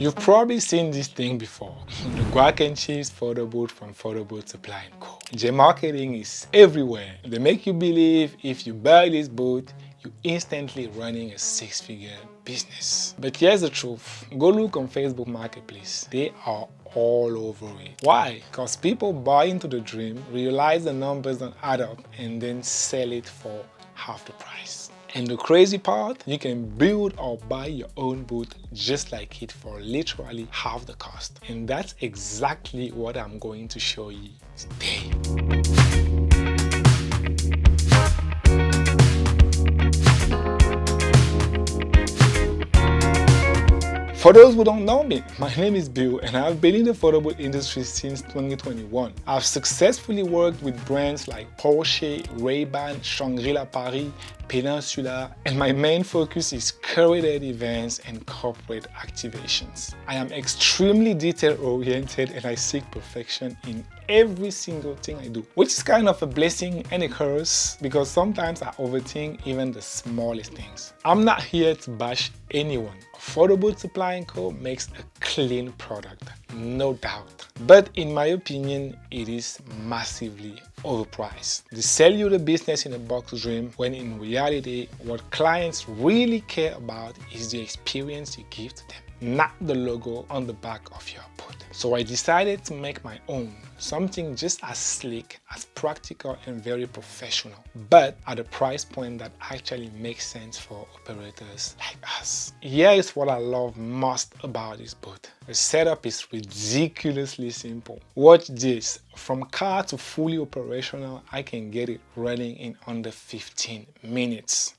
You've probably seen this thing before. The guac and cheese photo booth from Photobooth Supply & Co. Their marketing is everywhere. They make you believe if you buy this booth, you're instantly running a six-figure business. But here's the truth. Go look on Facebook Marketplace. They are all over it. Why? Because people buy into the dream, realize the numbers don't add up, and then sell it for half the price. And the crazy part, you can build or buy your own booth just like it for literally half the cost. And that's exactly what I'm going to show you today. For those who don't know me, my name is Bill and I've been in the photo booth industry since 2021. I've successfully worked with brands like Porsche, Ray-Ban, Shangri-La Paris, Peninsula, and my main focus is curated events and corporate activations. I am extremely detail-oriented and I seek perfection in every single thing I do, which is kind of a blessing and a curse because sometimes I overthink even the smallest things. I'm not here to bash anyone. Photobooth Supply & Co. makes a clean product, no doubt. But in my opinion, it is massively overpriced. They sell you the business in a box dream when in reality, what clients really care about is the experience you give to them, not the logo on the back of your booth. So I decided to make my own, something just as sleek, as practical and very professional, but at a price point that actually makes sense for operators like us. Here is what I love most about this booth. The setup is ridiculously simple. Watch this. From car to fully operational, I can get it running in under 15 minutes.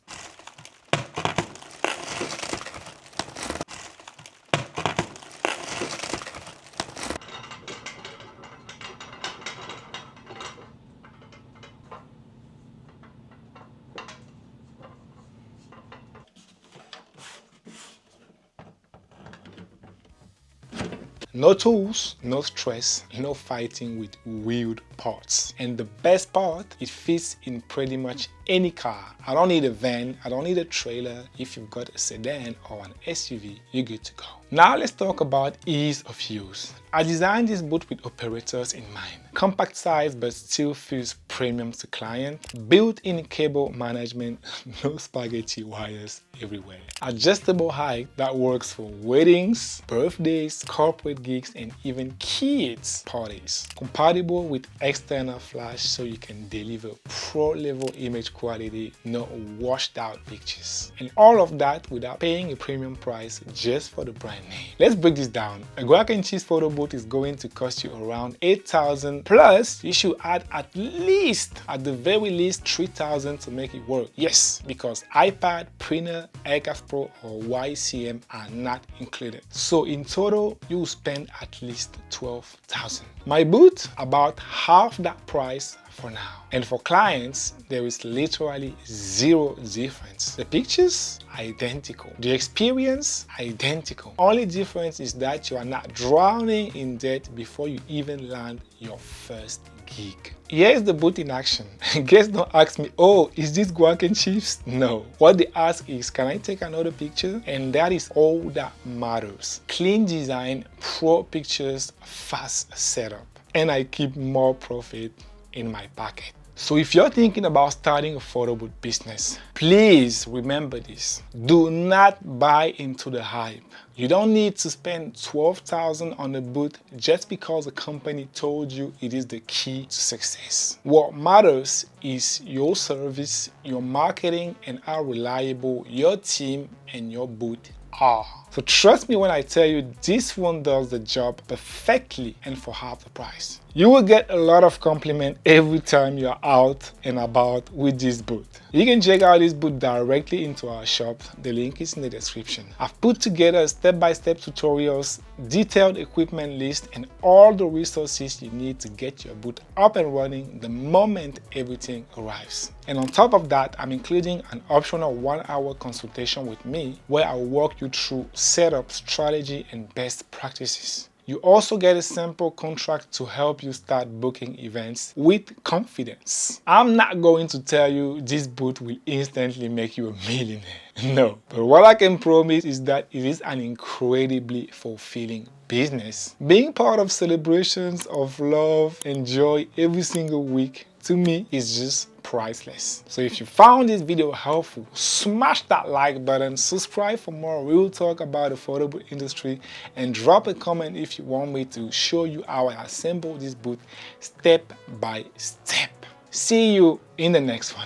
No tools, no stress, no fighting with weird parts. And the best part, it fits in pretty much any car. I don't need a van, I don't need a trailer. If you've got a sedan or an SUV, you're good to go. Now let's talk about ease of use. I designed this booth with operators in mind. Compact size but still feels premium to client. Built-in cable management, no spaghetti wires everywhere. Adjustable height that works for weddings, birthdays, corporate gigs, and even kids parties. Compatible with external flash so you can deliver pro-level image quality, no washed out pictures. And all of that without paying a premium price just for the brand name. Let's break this down. A guac and cheese photo booth is going to cost you around $8,000 plus you should add at the very least $3,000 to make it work. Yes, because iPad, printer, Aircraft Pro or YCM are not included. So in total, you will spend at least $12,000. My booth, about half that price for now. And for clients, there is literally zero difference. The pictures, identical. The experience, identical. Only difference is that you are not drowning in debt before you even land your first gig. Here's the booth in action. Guests don't ask me, oh, is this guac and chips? No. What they ask is, can I take another picture? And that is all that matters. Clean design, pro pictures, fast setup. And I keep more profit in my pocket. So if you're thinking about starting a photo booth business, please remember this. Do not buy into the hype. You don't need to spend $12,000 on a booth just because a company told you it is the key to success. What matters is your service, your marketing, and how reliable your team and your booth are. So trust me when I tell you this one does the job perfectly and for half the price. You will get a lot of compliment every time you're out and about with this booth. You can check out this booth directly into our shop. The link is in the description. I've put together step-by-step tutorials, detailed equipment list, and all the resources you need to get your booth up and running the moment everything arrives. And on top of that, I'm including an optional 1-hour consultation with me where I'll walk you through setup, strategy, and best practices. You also get a sample contract to help you start booking events with confidence. I'm not going to tell you this booth will instantly make you a millionaire. No, but what I can promise is that it is an incredibly fulfilling business. Being part of celebrations of love and joy every single week, to me, is just priceless. So if you found this video helpful, smash that like button, subscribe for more real talk about the photo booth industry, and drop a comment if you want me to show you how I assemble this booth step by step. See you in the next one.